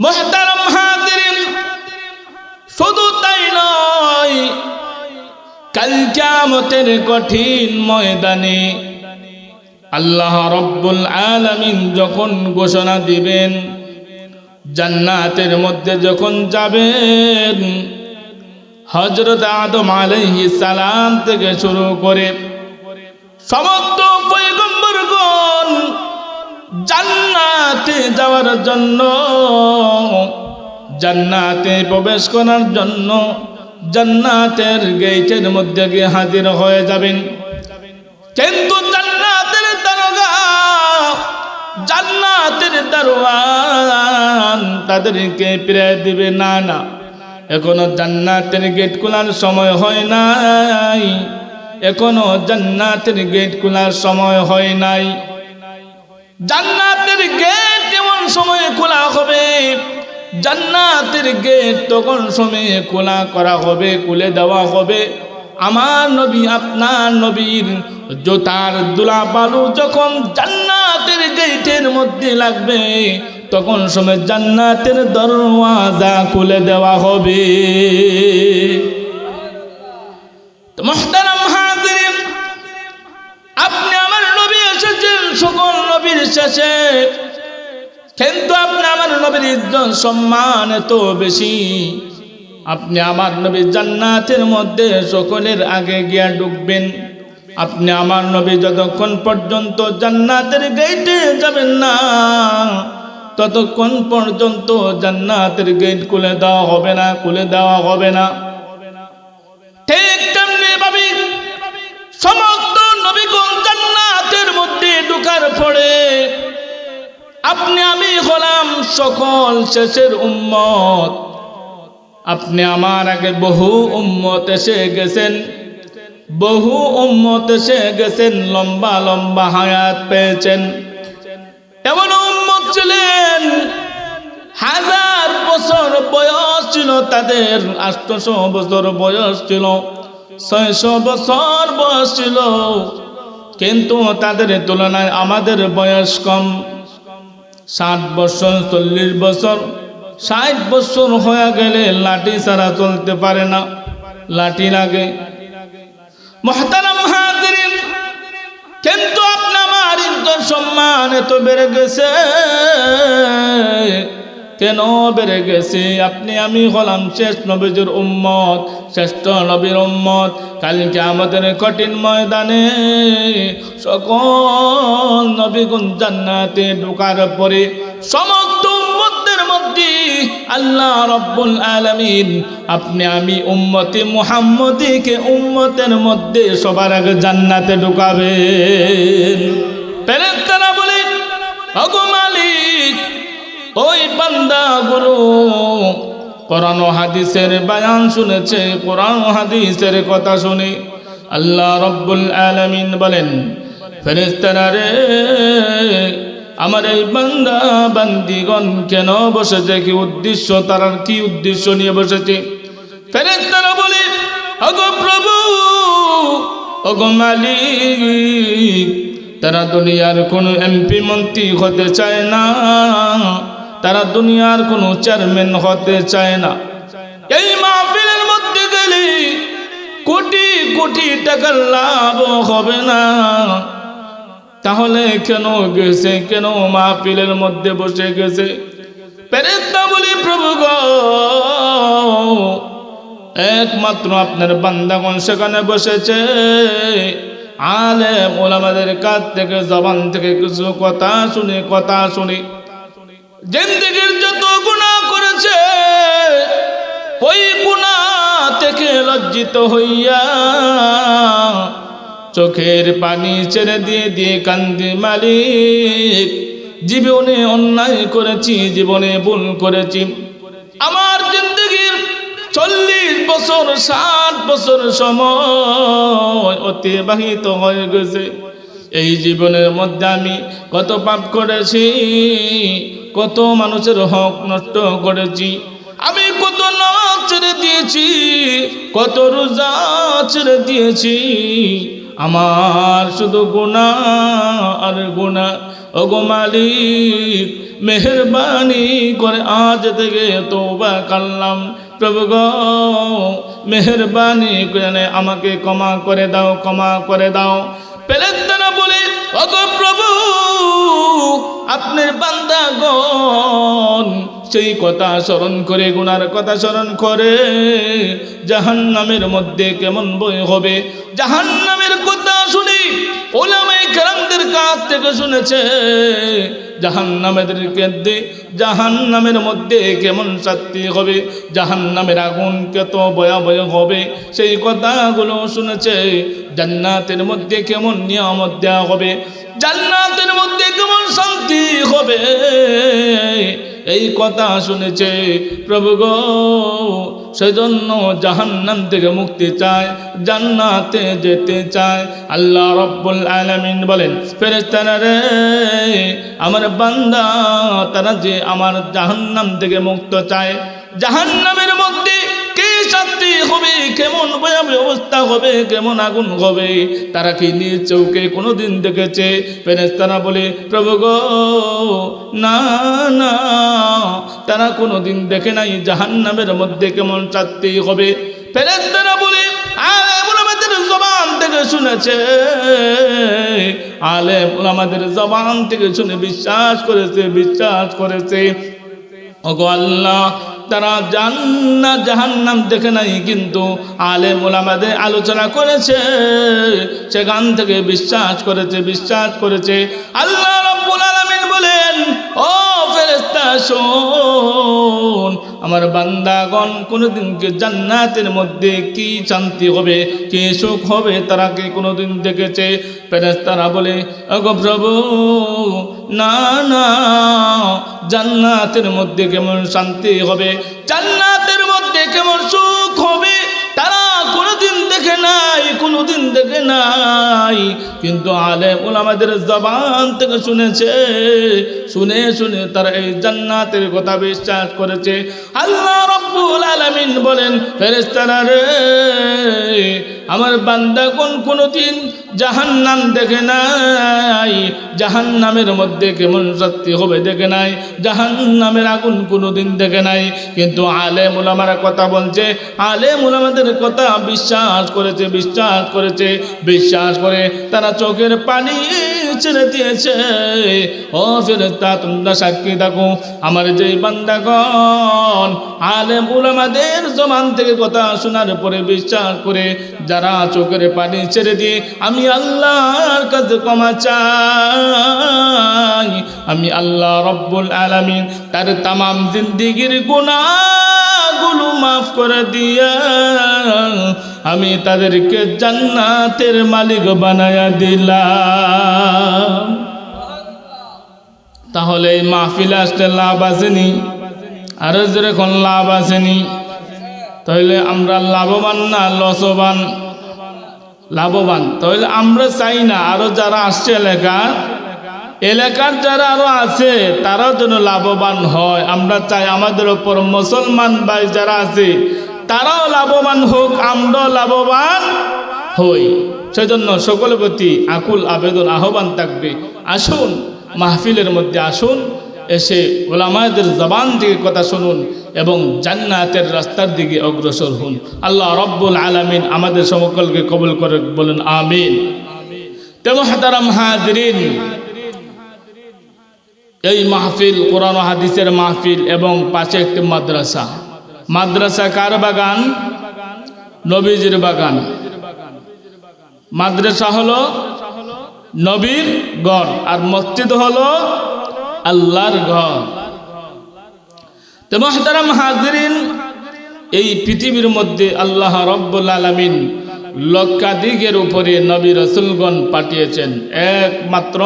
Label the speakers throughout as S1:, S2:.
S1: মুহতারাম হাজিরিন, শুধু তাই নয়, কাল কিয়ামতের কঠিন ময়দানে আল্লাহ রাব্বুল আলামিন যখন ঘোষণা দিবেন, জান্নাতের মধ্যে যখন যাবেন, হযরত আদম আলাইহিস সালাম থেকে শুরু করে সমস্ত পয়গম্বরগণ জান্নাতে যাওয়ার জন্য, জান্নাতে প্রবেশ করার জন্য জান্নাতের গেটের মধ্যে গিয়ে হাজির হয়ে যাবেন। কিন্তু জান্নাতের দারোগা, জান্নাতের দারোয়ান তাদেরকে ফিরিয়ে দিবে, না না, এখনো জান্নাতের গেট খোলার সময় হয় নাই, এখনো জান্নাতের গেট খোলার সময় হয় নাই। জান্নাতের গেট এমন সময়ে খোলা হবে, জান্নাতের গেট তখন সময়ে খোলা করা হবে, খুলে দেওয়া হবে। আমার নবী, আপনার নবীর জুতার দুলা বালু যখন জান্নাতের গেটের মধ্যে লাগবে, তখন সময় জান্নাতের দরওয়াজা খুলে দেওয়া হবে। তো মুহতারাম হাজিরিন, আপনি আমার নবী এসেছেন সকল নবীর শেষে, কিন্তু আপনি আমার নবীর ইজ্জত সম্মান এত বেশি, আপনি আমার নবী জান্নাতের মধ্যে সকলের আগে গিয়া ঢুকবেন। আপনি আমার নবী যতক্ষণ পর্যন্ত জান্নাতের গেটে যাবেন না, ততক্ষণ পর্যন্ত জান্নাতের গেট খুলে দেওয়া হবে না, খুলে দেওয়া হবে না। ঠিক তেমনি ভাবে সমস্ত নবীগণ জান্নাতের মধ্যে ঢোকার পরে আপনি আমি হলাম সকল শেষের উম্মত। আপনি আমার আগে বহু উম্মত এসে গেছেন, বহু উম্মত এসে গেছেন, লম্বা লম্বা হায়াত পেয়েছেন। এমন উম্মত ছিলেন 1000 বছর বয়স ছিল তাদের, 800 বছর বয়স ছিল, 600 বছর বয়স ছিল, কিন্তু তাদের তুলনায় আমাদের বয়স কম। 60 বছর, 40 বছর, 60 বছর হয়ে গেলে লাঠি ছাড়া চলতে পারে না, লাঠি লাগে। মুহতারাম হাজিরিন, কিন্তু আপনি আমার ইজ্জত সম্মান এত বেড়ে গেছে, কেন বেড়ে গেছে? আপনি আমি হলাম শেষ নবীর উম্মত, শ্রেষ্ঠ নবীর উম্মত। কালকে আমাদের কঠিন ময়দানে সকল নবীগণ জান্নাতে ঢোকার পরে সমস্ত উম্মতদের মধ্যে আল্লাহ রাব্বুল আলামিন আপনি আমি উম্মতে মুহাম্মদীকে উম্মতের মধ্যে সবার আগে জান্নাতে ঢোকাবেন। ফেরেশতারা বলে, ওগো মালিক, ওই বান্দাগুলো কোরআন ও হাদিসের বয়ান শুনেছে, কোরআন ও হাদিসের কথা শুনে আল্লাহ রাব্বুল আলামিন বলেন, ফেরেশতারা রে, আমার এই বান্দা বান্দিগণ কেন বসেছে, কি উদ্দেশ্য, তার কি উদ্দেশ্য নিয়ে বসেছে? ফেরেশতারা বলে, ওগো প্রভু, ওগো মালিক, তারা দুনিয়ার কোনো এমপি মন্ত্রী হতে চায় না, তারা দুনিয়ার কোনো চেয়ারম্যান হতে চায় না। এই মাহফিলের মধ্যে গেলে কোটি কোটি টাকার লাভ হবে না, তাহলে কেন গেছে, কেন মাহফিলের মধ্যে বসে গেছে? ফেরেশতা বলি, প্রভু গো, একমাত্র আপনার বান্দাগণ সেখানে বসেছে, আলেম ওলামাদের কাছ থেকে, জবান থেকে কিছু কথা শুনে জিন্দেগীর যত গুনাহ করেছে, ওই গুনাহ থেকে লজ্জিত হইয়া চোখের পানি ছেড়ে দিয়ে দিয়ে কান্দি, মালিক, জীবনে অন্যায় করেছি, জীবনে ভুল করেছি, আমার জিন্দেগীর 40 বছর 60 বছর সময় অতিবাহিত হয়ে গেছে। এই জীবনের মধ্যে আমি কত পাপ করেছি, কত মানুষের হক নষ্ট করেছি, আমি কত নামাজ ছেড়ে দিয়েছি, কত রোজা ছেড়ে দিয়েছি, আমার শুধু গুনাহ আর গুনাহ। ওগো মালিক, মেহেরবানি করে আজ থেকে তওবা করলাম, প্রভু গো মেহেরবানি করে আমাকে ক্ষমা করে দাও, ক্ষমা করে দাও। ফেরেশতারা বলে, ওগো প্রভু আপনার বান্দাগণ সেই কথা স্মরণ করে, গুনার কথা স্মরণ করে জাহান্নামের মধ্যে কেমন ভয় হবে। জাহান্নামের কথা শুনি উলামায়ে কেরামদের কাছ থেকে শুনেছে, জাহান্নামের মধ্যে কেমন শাস্তি হবে, জাহান্নামের আগুন কত ভয়াবহ হবে সেই কথাগুলো শুনেছে। জান্নাতের মধ্যে কেমন নিয়ামত দেওয়া হবে, জান্নাতের মধ্যে কেমন শান্তি হবে এই কথা শুনেছে। প্রভু গো সেজন্য জাহান্নাম থেকে মুক্তি চায়, জান্নাতে যেতে চায়। আল্লাহ রাব্বুল আলামিন বলেন, ফেরেশতারা রে আমার বান্দা তারা যে আমার জাহান্নাম থেকে মুক্ত চায়, জাহান্নামের মধ্যে কি শাস্তি হবে, কেমন ভয়াবহ অবস্থা হবে, কেমন আগুন হবে তারা কি নিজ চোখে কোনোদিন দেখেছে? ফেরেশতারা বলে, প্রভু গো না না, তারা কোনোদিন দেখে নাই জাহান্নামের মধ্যে কেমন শাস্তি হবে। ফেরেশতারা বলে, আলেম উলামাদের জবান থেকে শুনেছে, আলেম উলামাদের জবান থেকে শুনে বিশ্বাস করেছে। ওগো আল্লাহ তারা জাহান্নাম দেখে নাই, কিন্তু আলেম উলামাদের আলোচনা করেছে, সেখান থেকে বিশ্বাস করেছে। আল্লাহ রাব্বুল আলামিন বলেন, ও ফেরেশতা শোন, আমার বান্দাগণ কোনোদিন কি জান্নাতের মধ্যে কি শান্তি হবে, কি সুখ হবে তারা কি কোনোদিন দেখেছে? ফেরেশতারা বলে, ওগো প্রভু না না, জান্নাতের মধ্যে কেমন শান্তি হবে, জান্নাতের মধ্যে কেমন সুখ হবে তারা কোনোদিন দেখে নাই, কিন্তু আলেম উলামাদের জবান থেকে শুনে তারা এই জান্নাতের কথা বিশ্বাস করেছে। আল্লাহ রাব্বুল আলামিন বলেন, ফেরেশতারা রে আমার বান্দা কোনদিন জাহান্নাম দেখে নাই, জাহান্নামের মধ্যে কেমন শাস্তি হবে দেখে নাই, জাহান্নামের আগুন কোনোদিন দেখে নাই, কিন্তু আলেম উলামারা কথা বলছে, আলেম উলামাদের কথা বিশ্বাস করে তারা চোখের পানি ছেড়ে দিয়েছে। ও ফেরেশতা তোমরা সাক্ষী থাকো, আমার যেই বান্দাগণ আলেম উলামাদের জবান থেকে কথা শোনার পরে বিশ্বাস করে যারা চোখের পানি ছেড়ে দিয়ে আমি আল্লাহর কাছে ক্ষমা চাই, আমি আল্লাহ রাব্বুল আলামিন তার তামাম জিন্দেগীর গুনাহগুলো মাফ করে দিয়া আমি তাদেরকে জান্নাতের মালিক বানায়া দিলাম। তাহলে এই মাহফিলে আসলে লাভ আসেনি? আরো যেরকম লাভ আসেনি? তাহলে আমরা লাভবান না লসবান? লাভবান। তাহলে আমরা চাই না আরো যারা আসছে এলাকার যারা আরো আছে তারাও যেন লাভবান হয়। আমরা চাই আমাদের ওপর মুসলমান ভাই যারা আছে তারাও লাভবান হোক, আমরাও লাভবান হই। সেজন্য সকলের প্রতি আকুল আবেদন আহ্বান থাকবে, আসুন মাহফিলের মধ্যে আসুন, এসে উলামাদের জবান থেকে কথা শুনুন এবং জান্নাতের রাস্তার দিকে অগ্রসর হন। আল্লাহ রাব্বুল আলামিন আমাদের সকলকে কবুল করে বলেন আমিন। তে মুহতারাম হাজিরিন, এই মাহফিল কোরআন ও হাদিসের মাহফিল এবং পাশে একটি মাদ্রাসা কার বাগান? নবীজির বাগান। মাদ্রাসা হলো নবীর ঘর আর মসজিদ হলো আল্লাহর ঘর। তো মুহতারাম হাজিরিন, এই পৃথিবীর মধ্যে আল্লাহ রাব্বুল আলামিন লক্ষাধিকের উপরে নবী রাসূলগণ পাঠিয়েছেন। একমাত্র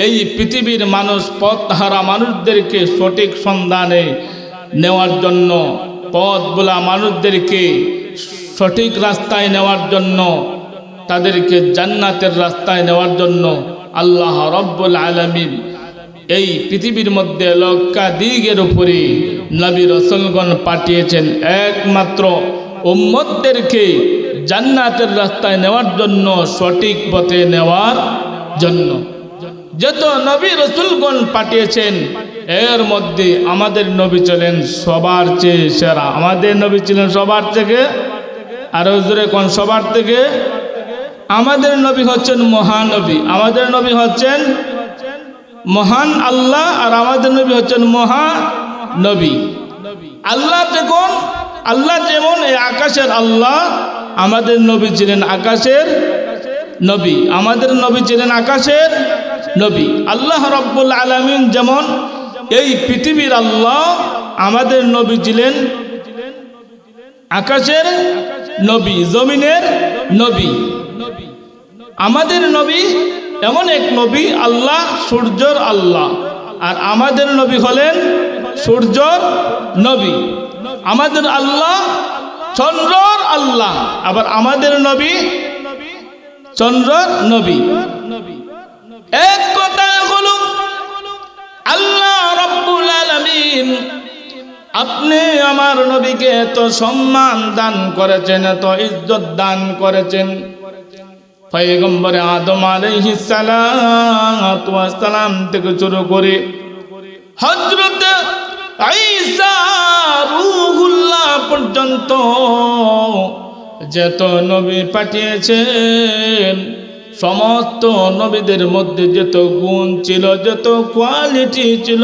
S1: এই পৃথিবীর মানুষ পথহারা মানুষদেরকে সঠিক সন্ধানে নেওয়ার জন্য, পথ ভোলা মানুষদেরকে সঠিক রাস্তায় নেওয়ার জন্য, তাদেরকে জান্নাতের রাস্তায় নেওয়ার জন্য আল্লাহ রাব্বুল আলামিন এই পৃথিবীর মধ্যে লক্ষাধিকের উপরে নবী রাসূলগণ পাঠিয়েছেন একমাত্র উম্মতদেরকে জান্নাতের রাস্তায় নেওয়ার জন্য, সঠিক পথে নেওয়ার জন্য। যত নবী রাসূলগণ পাঠিয়েছেন এর মধ্যে আমাদের নবী ছিলেন সবার চেয়ে সেরা। আমাদের নবী ছিলেন সবার থেকে, আরো জোরে কোন সবার থেকে? আমাদের নবী হচ্ছেন মহানবী, আমাদের নবী হচ্ছেন মহান আল্লাহ, আর আমাদের নবী হচ্ছেন মহানবী। আল্লাহ যেমন এই আকাশের আল্লাহ, আমাদের নবী ছিলেন আকাশের নবী, আমাদের নবী ছিলেন আকাশের নবী। আল্লাহ রাব্বুল আলামিন যেমন এই পৃথিবীর আল্লাহ, আমাদের নবী ছিলেন আকাশের নবী, জমিনের নবী। আমাদের নবী এমন এক নবী, আল্লাহ সূর্যর আল্লাহ, আর আমাদের নবী হলেন সূর্যর নবী। আমাদের আল্লাহ চন্দ্রর আল্লাহ, আবার আমাদের নবী চন্দ্রর নবী। এক কথায় হলো আল্লাহ রাব্বুল আলামিন আপনি আমার নবীকে এত সম্মান দান করেছেন, এত ইজ্জত দান করেছেন। পয়গম্বর আদম আলাইহিস সালাতু ওয়াস সালাম থেকে শুরু করে হযরত ঈসা রূহুল্লাহ পর্যন্ত যত নবী পাঠিয়েছেন, সমস্ত নবীদের মধ্যে যত গুণ ছিল, যত কোয়ালিটি ছিল,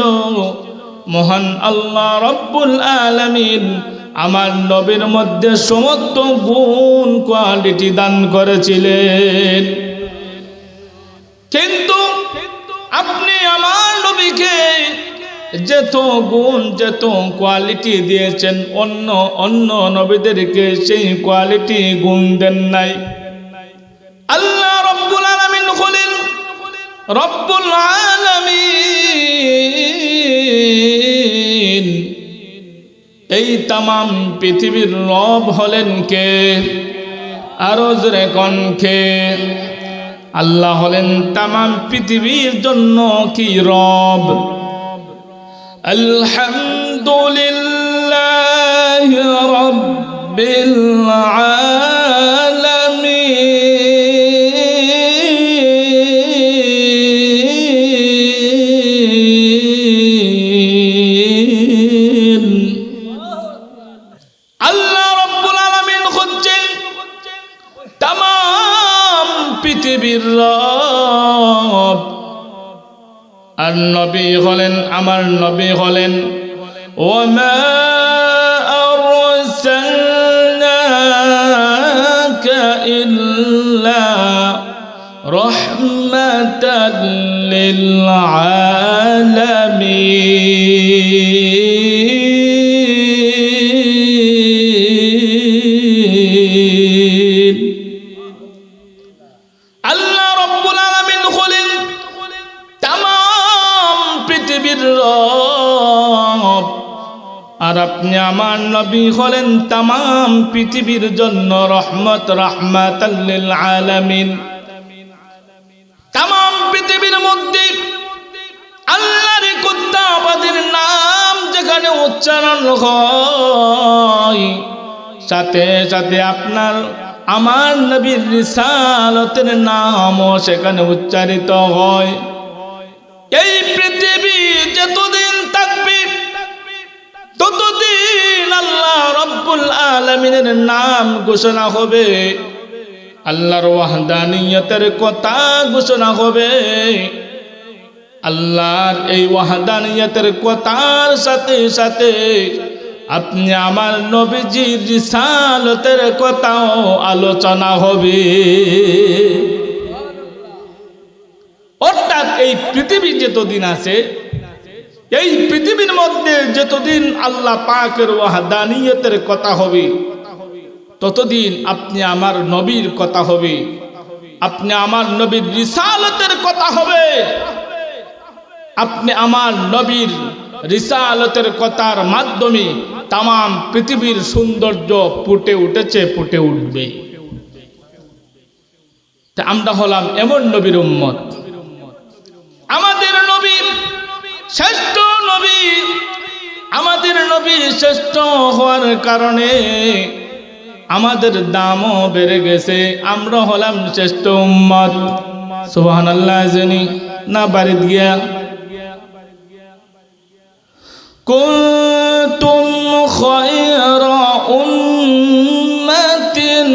S1: মহান আল্লাহ রাব্বুল আলামিন আমার নবীর মধ্যে সমস্ত গুণ কোয়ালিটি দান করেছিলেন। কিন্তু আপনি আমার নবীকে যত গুণ যত কোয়ালিটি দিয়েছেন, অন্য অন্য নবীদেরকে সেই কোয়ালিটি গুণ দেন নাই। আল্লাহ রাব্বুল আলামিন হলেন রব্বুল আলামিন। এই তামাম পৃথিবীর রব হলেন কে? আরো জোরে কোন কে? আল্লাহ হলেন তামাম পৃথিবীর জন্য কি রব। আলহামদুলিল্লাহি রাব্বিল আলামিন। আল্লাহ রাব্বুল আলামিন হচ্ছেন তামাম পৃথিবীর রব, আর নবী হলেন আমার নবী হলেন ওয়ামা আরসালনাকা ইল্লা রাহমাতাল লিল আলামিন। আল্লাহ রাব্বুল আলামিন হলেন তামাম পৃথিবীর রব, আর আপনি আমার নবী হলেন তামাম পৃথিবীর জন্য রহমত, রাহমাতাল লিল আলামিন। তামাম পৃথিবীর মধ্যে আল্লাহর কুদ্দাবাদের নাম যেখানে উচ্চারণ হয়, সাথে সাথে আপনার আমার নবীর রিসালতের নামও সেখানে উচ্চারিত হয়। এই পৃথিবী যতদিন থাকবে ততদিন আল্লাহ রাব্বুল আলামিনের নাম ঘোষণা হবে, আল্লাহর ওয়াহদানিয়তের কথা ঘোষণা হবে। আল্লাহর এই ওয়াহদানিয়তের কথার সাথে সাথে আপনি আমার নবীজির রিসালতের কথাও আলোচনা হবে। অর্থাৎ এই পৃথিবী যতদিন আছে, এই পৃথিবীর মধ্যে যতদিন আল্লাহ পাকের ওয়াহদানিয়তের কথা হবে, ততদিন আপনি আমার নবীর কথা হবে, আপনি আমার নবীর রিসালতের কথা হবে। আপনি আমার নবীর রিসালতের কথার মাধ্যমে তামাম পৃথিবীর সৌন্দর্য ফুটে উঠেছে, ফুটে উঠবে। তা আমরা হলাম এমন নবীর উম্মত। আমাদের নবী শ্রেষ্ঠ নবী, আমাদের নবী শ্রেষ্ঠ হওয়ার কারণে আমাদের দামও বেড়ে গেছে, আমরা হলাম শ্রেষ্ঠ উম্মত। সুবহানাল্লাহ। জানি না বাড়িতে গিয়া কুনতুম খায়রা উম্মাতিন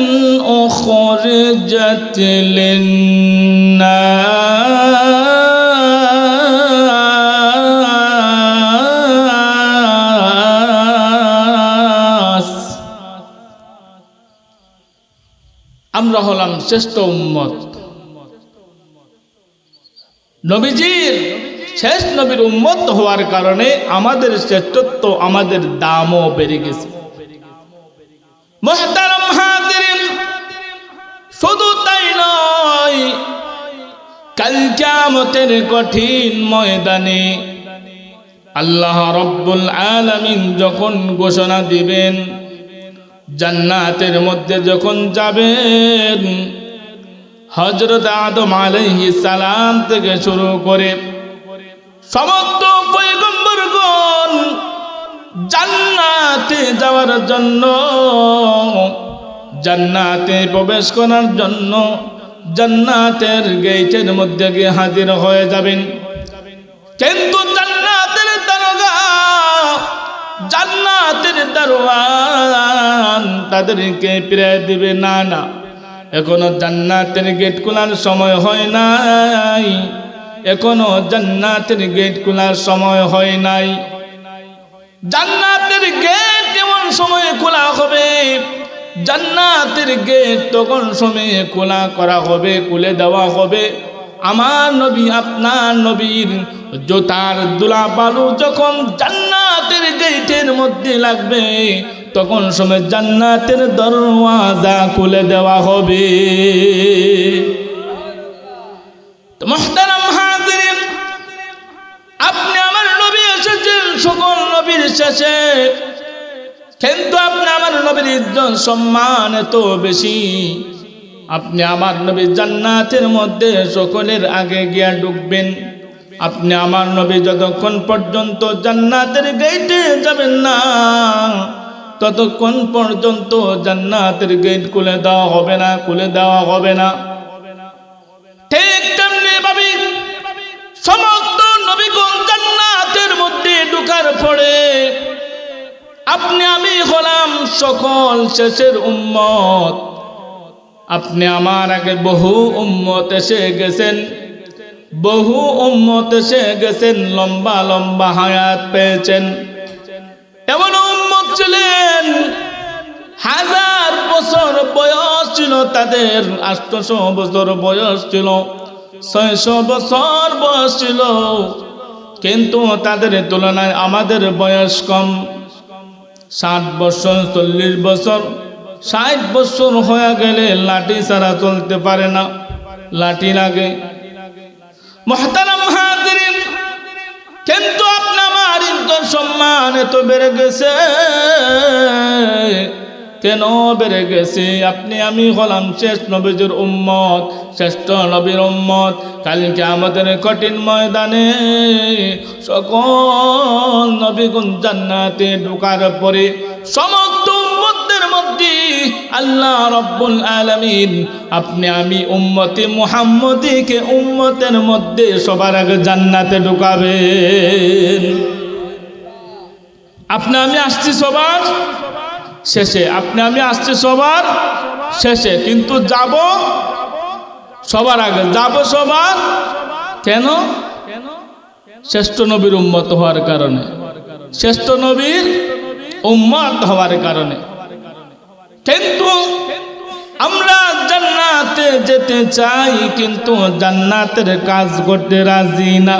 S1: উখরিজাত লিন্নাস, আমরা হলাম শ্রেষ্ঠ উম্মত। নবীজির শেষ নবীর উম্মত হওয়ার কারণে আমাদের শ্রেষ্ঠত্ব, আমাদের দামও বেড়ে গেছে। মুহতারাম হাজিরিন, শুধু তাই নয়, কাল কিয়ামতের কঠিন ময়দানে আল্লাহ রাব্বুল আলামিন যখন ঘোষণা দিবেন, জান্নাতের মধ্যে যখন যাবেন, হযরত আদম আলাইহিস সালাম থেকে শুরু করে সমস্ত পয়গম্বরগণ জান্নাতে যাওয়ার জন্য, জান্নাতে প্রবেশ করার জন্য জান্নাতের গেটের মধ্যে গিয়ে হাজির হয়ে যাবেন। কিন্তু জান্নাতের দারোগা, জান্নাতের দারোয়ান তাদেরকে ফিরিয়ে দিবে, না না, এখনো জান্নাতের গেট খোলার সময় হয় নাই, এখনো জান্নাতের গেট খোলার সময় হয় নাই। জান্নাতের গেট এমন সময়ে খোলা হবে, জান্নাতের গেট তখন সময়ে খোলা করা হবে, খুলে দেওয়া হবে। আমার নবী, আপনার নবীর জুতার দুলা বালু যখন জান্নাতের গেটের মধ্যে লাগবে, তখন সময় জান্নাতের দরওয়াজা খুলে দেওয়া হবে। তো মুহতারাম হাজিরিন, আপনি আমার নবী এসেছেন সকল নবীর শেষে, কিন্তু আপনি আমার নবীর ইজ্জত সম্মান এত বেশি, আপনি আমার নবী জান্নাতের মধ্যে সকলের আগে গিয়া ঢুকবেন। আপনি আমার নবী যতক্ষণ পর্যন্ত জান্নাতের গেটে যাবেন না, ততক্ষণ পর্যন্ত জান্নাতের গেট খুলে দেওয়া হবে না, খুলে দেওয়া হবে না। ঠিক তেমনি ভাবে সমস্ত নবীগণ জান্নাতের মধ্যে ঢোকার পরে আপনি আমি হলাম সকল শেষের উম্মত। আপনি আমার আগে বহু উম্মত এসে গেছেন, বহু উম্মত এসে গেছেন, লম্বা লম্বা হায়াত পেয়েছেন। এমন উম্মত ছিলেন 1000 বছর বয়স ছিল তাদের, 800 বছর বয়স ছিল, 600 বছর বয়স ছিল, কিন্তু তাদের তুলনায় আমাদের বয়স কম। 60 বছর, 40 বছর, 60 বছর হয়ে গেলে লাঠি ছাড়া চলতে পারে না, লাঠি লাগে। মুহতারাম হাজিরিন, কিন্তু আপনার আমার ইজ্জত সম্মান এত বেড়ে গেছে, কেন বেড়ে গেছে? আপনি আমি হলাম শেষ নবীর উম্মত, শ্রেষ্ঠ নবীর উম্মত। কালকে আমাদের কঠিন ময়দানে সকল নবীগণ জান্নাতে ঢোকার পরে সমস্ত উম্মতের মধ্যে আল্লাহ রাব্বুল আলামিন আপনি আমি উম্মতে মুহাম্মদীকে উম্মতের মধ্যে সবার আগে জান্নাতে ঢুকাবেন। আপনি আমি আসছি সবার শেষে, আপনি আমি আসছি সবার শেষে, কিন্তু যাব সবার আগে, যাব সবার। কেন? শ্রেষ্ঠ নবীর উম্মত হওয়ার কারণে, শ্রেষ্ঠ নবীর উম্মত হওয়ার কারণে। কিন্তু আমরা জান্নাতে যেতে চাই, কিন্তু জান্নাতের কাজ করতে রাজি না।